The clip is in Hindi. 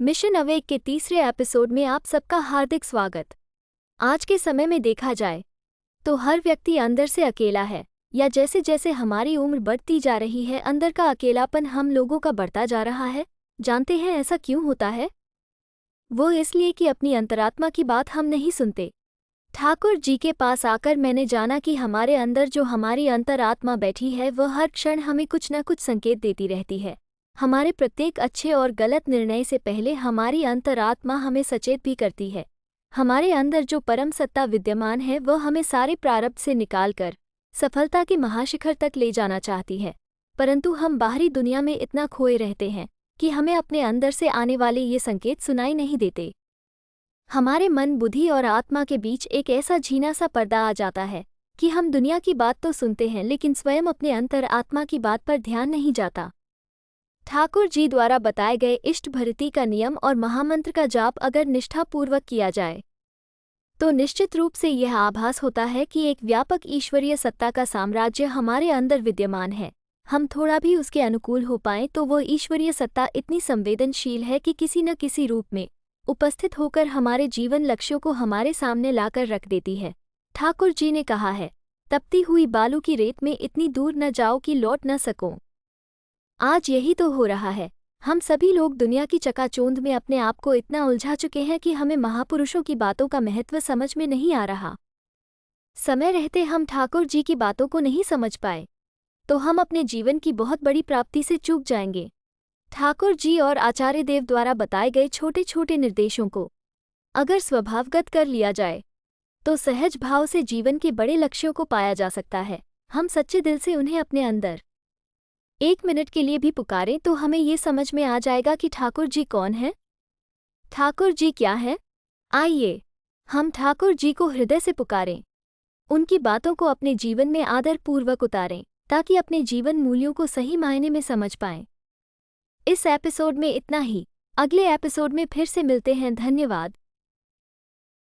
मिशन अवेक के तीसरे एपिसोड में आप सबका हार्दिक स्वागत। आज के समय में देखा जाए तो हर व्यक्ति अंदर से अकेला है, या जैसे जैसे हमारी उम्र बढ़ती जा रही है अंदर का अकेलापन हम लोगों का बढ़ता जा रहा है। जानते हैं ऐसा क्यों होता है? वो इसलिए कि अपनी अंतरात्मा की बात हम नहीं सुनते। ठाकुर जी के पास आकर मैंने जाना कि हमारे अंदर जो हमारी अंतरात्मा बैठी है वह हर क्षण हमें कुछ न कुछ संकेत देती रहती है। हमारे प्रत्येक अच्छे और गलत निर्णय से पहले हमारी अंतरात्मा हमें सचेत भी करती है। हमारे अंदर जो परम सत्ता विद्यमान है वह हमें सारे प्रारब्ध से निकालकर सफलता के महाशिखर तक ले जाना चाहती है, परंतु हम बाहरी दुनिया में इतना खोए रहते हैं कि हमें अपने अंदर से आने वाले ये संकेत सुनाई नहीं देते। हमारे मन, बुद्धि और आत्मा के बीच एक ऐसा झीना सा पर्दा आ जाता है कि हम दुनिया की बात तो सुनते हैं लेकिन स्वयं अपने अंतर आत्मा की बात पर ध्यान नहीं जाता। ठाकुर जी द्वारा बताए गए इष्ट भरती का नियम और महामंत्र का जाप अगर निष्ठापूर्वक किया जाए तो निश्चित रूप से यह आभास होता है कि एक व्यापक ईश्वरीय सत्ता का साम्राज्य हमारे अंदर विद्यमान है। हम थोड़ा भी उसके अनुकूल हो पाएं तो वह ईश्वरीय सत्ता इतनी संवेदनशील है कि किसी न किसी रूप में उपस्थित होकर हमारे जीवन लक्ष्यों को हमारे सामने लाकर रख देती है। ठाकुर जी ने कहा है, तपती हुई बालू की रेत में इतनी दूर न जाओ कि लौट न सको। आज यही तो हो रहा है। हम सभी लोग दुनिया की चकाचौंध में अपने आप को इतना उलझा चुके हैं कि हमें महापुरुषों की बातों का महत्व समझ में नहीं आ रहा। समय रहते हम ठाकुर जी की बातों को नहीं समझ पाए तो हम अपने जीवन की बहुत बड़ी प्राप्ति से चूक जाएंगे। ठाकुर जी और आचार्य देव द्वारा बताए गए छोटे छोटे निर्देशों को अगर स्वभावगत कर लिया जाए तो सहज भाव से जीवन के बड़े लक्ष्यों को पाया जा सकता है। हम सच्चे दिल से उन्हें अपने अंदर 1 मिनट के लिए भी पुकारें तो हमें ये समझ में आ जाएगा कि ठाकुर जी कौन है, ठाकुर जी क्या है। आइए हम ठाकुर जी को हृदय से पुकारें, उनकी बातों को अपने जीवन में आदरपूर्वक उतारें ताकि अपने जीवन मूल्यों को सही मायने में समझ पाएं। इस एपिसोड में इतना ही। अगले एपिसोड में फिर से मिलते हैं। धन्यवाद।